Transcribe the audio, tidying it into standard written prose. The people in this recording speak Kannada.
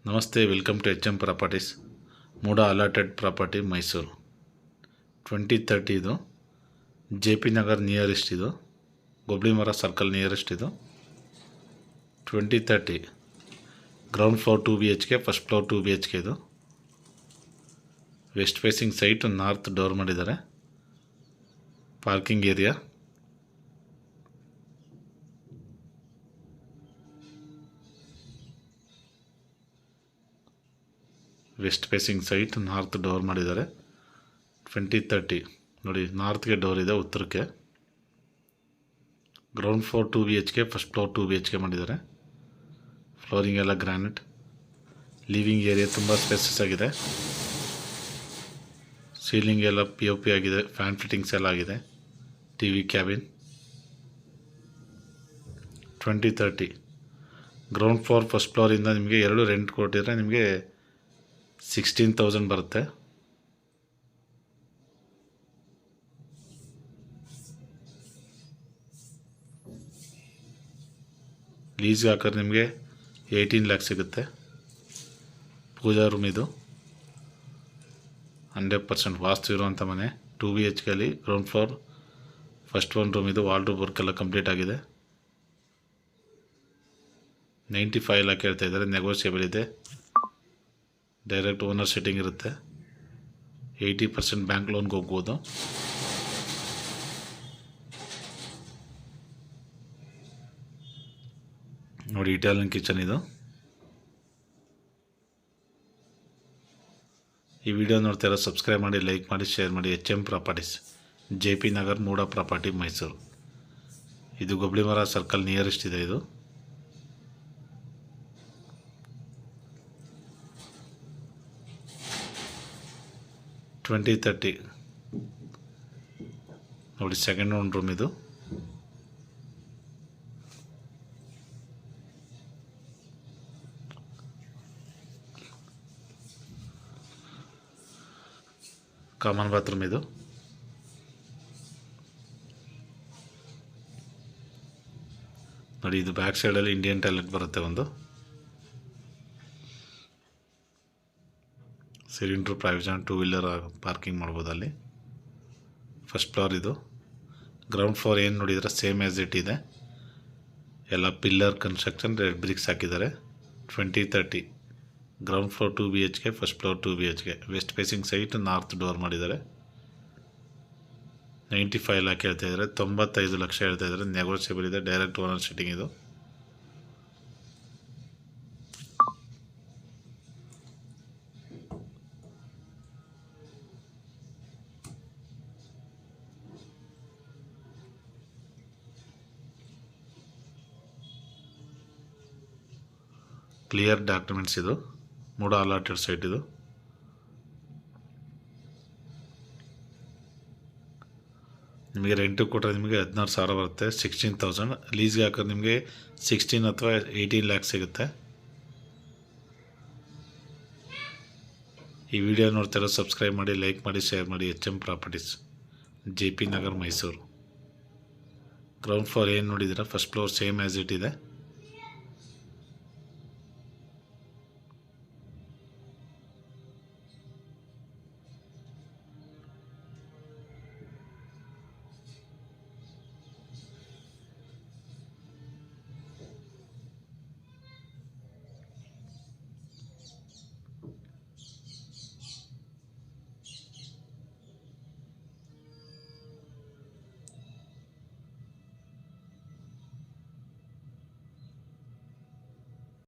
ನಮಸ್ತೆ, welcome to HM properties. MUDA allotted property Mysuru. 2030 ಇದು. JP ನಗರ್ ನಿಯರೆಸ್ಟ್ ಇದು. ಗೊಬ್ಳಿಮರ ಸರ್ಕಲ್ ನಿಯರೆಸ್ಟ್ ಇದು. 2030 ground floor 2 BHK, first floor 2 BHK ಇದು. West facing site, north door ಮಾಡಿದ್ದಾರೆ. Parking area, west facing site, north door ಮಾಡಿದ್ದಾರೆ. 2030 ನೋಡಿ, ನಾರ್ತ್ಗೆ ಡೋರ್ ಇದೆ, ಉತ್ತರಕ್ಕೆ. Ground floor 2 BHK, first floor 2 BHK ಮಾಡಿದ್ದಾರೆ. ಫ್ಲೋರಿಂಗ್ ಎಲ್ಲ ಗ್ರಾನೈಟ್. ಲಿವಿಂಗ್ ಏರಿಯಾ ತುಂಬ ಸ್ಪೇಸಸ್ ಆಗಿದೆ. ಸೀಲಿಂಗ್ ಎಲ್ಲ POP ಆಗಿದೆ. ಫ್ಯಾನ್ ಫಿಟ್ಟಿಂಗ್ಸ್ ಎಲ್ಲ ಆಗಿದೆ. TV cabin. 2030 ground floor, first ಫ್ಲೋರಿಂದ ನಿಮಗೆ 2 ರೆಂಟ್ ಕೊಟ್ಟಿದ್ರೆ ನಿಮಗೆ 16,000 ಬರುತ್ತೆ. ಲೀಸ್ಗೆ ಹಾಕಿದ್ರೆ ನಿಮಗೆ 18 ಲ್ಯಾಕ್ ಸಿಗುತ್ತೆ. ಪೂಜಾ ರೂಮ್ ಇದು. 100% ವಾಸ್ತು ಇರುವಂಥ ಮನೆ. 2 BHK ಅಲ್ಲಿ ಗ್ರೌಂಡ್ ಫ್ಲೋರ್, ಫಸ್ಟ್ 1 ರೂಮ್ ಇದು. ವಾಲ್ ರೂಮ್ ವರ್ಕ್ ಎಲ್ಲ ಕಂಪ್ಲೀಟ್ ಆಗಿದೆ. 95 ಲ್ಯಾಕ್ ಹೇಳ್ತಾ ಇದ್ದಾರೆ. ನೆಗೋಷಿಯಬಲ್ ಇದೆ. ಡೈರೆಕ್ಟ್ ಓನರ್ ಸೆಟ್ಟಿಂಗ್ ಇರುತ್ತೆ. 80% ಬ್ಯಾಂಕ್ ಲೋನ್ಗೆ ಹೋಗ್ಬೋದು. ನೋಡಿ, ಇಟಾಲಿಯನ್ ಕಿಚನ್ ಇದು. ಈ ವಿಡಿಯೋ ನೋಡ್ತಾರ, ಸಬ್ಸ್ಕ್ರೈಬ್ ಮಾಡಿ, ಲೈಕ್ ಮಾಡಿ, ಶೇರ್ ಮಾಡಿ. HM properties, JP Nagar, MUDA property Mysuru. ಇದು ಗೊಬ್ಳಿಮರ ಸರ್ಕಲ್ ನಿಯರೆಸ್ಟ್ ಇದೆ ಇದು. ಟ್ವೆಂಟಿ 30 ನೋಡಿ, ಸೆಕೆಂಡ್ 1 ರೂಮ್ ಇದು. ಕಾಮನ್ ಬಾತ್ರೂಮ್ ಇದು. ನೋಡಿ, ಇದು ಬ್ಯಾಕ್ ಸೈಡಲ್ಲಿ ಇಂಡಿಯನ್ ಟಾಯ್ಲೆಟ್ ಬರುತ್ತೆ ಒಂದು. ಸಿಲಿಂಡ್ರು ಪ್ರಾವಿಷನ್, 2 ವೀಲರ್ ಪಾರ್ಕಿಂಗ್ ಮಾಡ್ಬೋದು ಅಲ್ಲಿ. ಫಸ್ಟ್ ಫ್ಲೋರ್ ಇದು. ಗ್ರೌಂಡ್ ಫ್ಲೋರ್ ಏನು ನೋಡಿದರೆ ಸೇಮ್ ಆ್ಯಸ್ ಇಟ್ ಇದೆ. ಎಲ್ಲ ಪಿಲ್ಲರ್ ಕನ್ಸ್ಟ್ರಕ್ಷನ್, ರೆಡ್ ಬ್ರಿಕ್ಸ್ ಹಾಕಿದ್ದಾರೆ. 2030 ground floor 2 BHK, first floor 2 BHK. West facing site, north door ಮಾಡಿದ್ದಾರೆ. 95 ಲ್ಯಾಕ್ ಹೇಳ್ತಾ ಇದ್ದಾರೆ. 95 ಲಕ್ಷ ಹೇಳ್ತಾ ಇದ್ದಾರೆ. ನೆಗೋಷಿಯಬಲ್ ಇದೆ. ಡೈರೆಕ್ಟ್ ಓನರ್ ಸೆಟ್ಟಿಂಗ್ ಇದು. ಕ್ಲಿಯರ್ ಡಾಕ್ಯುಮೆಂಟ್ಸ್ ಇದು. ಮೂಡಾ ಅಲಾಟೆಡ್ ಸೈಟ್ ಇದು. ನಿಮಗೆ ರೆಂಟು ಕೊಟ್ಟರೆ ನಿಮಗೆ 16,000 ಬರುತ್ತೆ. 16,000. ಲೀಸ್ಗೆ ಹಾಕೋದು ನಿಮಗೆ 16 ಅಥವಾ 18 ಲ್ಯಾಕ್ ಸಿಗುತ್ತೆ. ಈ ವಿಡಿಯೋ ನೋಡ್ತಾರೋ ಸಬ್ಸ್ಕ್ರೈಬ್ ಮಾಡಿ, ಲೈಕ್ ಮಾಡಿ, ಶೇರ್ ಮಾಡಿ. HM properties, JP Nagar Mysuru. Ground floor ಏನು ನೋಡಿದ್ದೀರಾ, first floor same as it ಇದೆ.